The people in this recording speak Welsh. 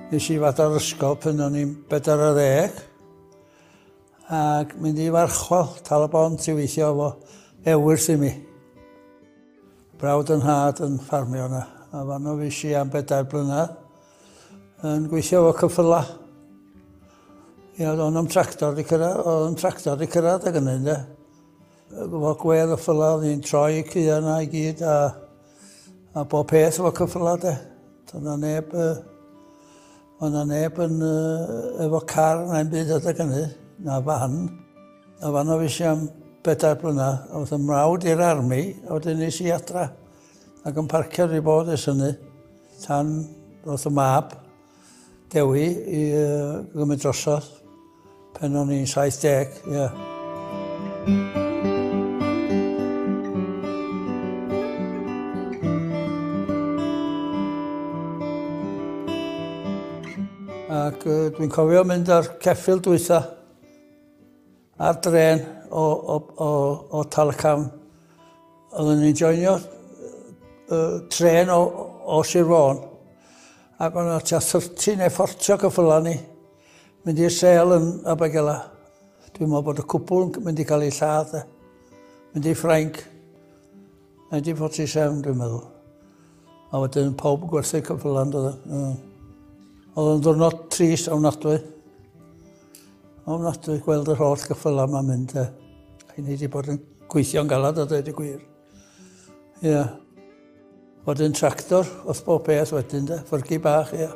Nes i fad ar ysgol pan o'n i'n 40 ac mynd i Farchwal, Tal-y-bont i weithio efo ewyr sy'n mi. Brawd yn had yn ffarmio yna, a fan o fys i am 4 blynedd yn gweithio efo cyffyla. Ia, oedd o'n tractor di cyrraedd ag yna, ynde. Efo gwedd y ffyla, oedd hi'n troi y cua yna i gyd a bob peth efo cyffyla, de. Oedd na neb yn efo car na'n byd adeg hynny, na fan. A fan o fys i am 4 blynedd, oedd yn mrawd i'r armi, a wedyn nes i adra ac yn parcio i bod ys hynny. Tan roedd y mab, Dewi, i gymryd drosodd pen o'n i'n 70, ia. Ac dwi'n cofio mynd ar ceffyl dwytha ar dren o Tal-y-cefn. Oedden ni'n joinio tren o Sir Fôn. Ac o'n tua 30 neu 40 cyffyla ni mynd i'r sel yn Abergele. Dwi'n meddwl bod y cwbl yn mynd i cael ei lladd. Mynd i Ffrainc. 1947, dwi'n meddwl. A wedyn pawb yn gwerthu cyffyla yn dod. Oedd yn ddwrnod trist ofnadwy. Ofnadwy gweld yr holl cyffyla yma'n mynd. Ni wedi bod yn gweithio'n galad a dweud y gwir. Ia. Wedyn tractor, oedd bob peth wedyn, ffyrgu bach, ia.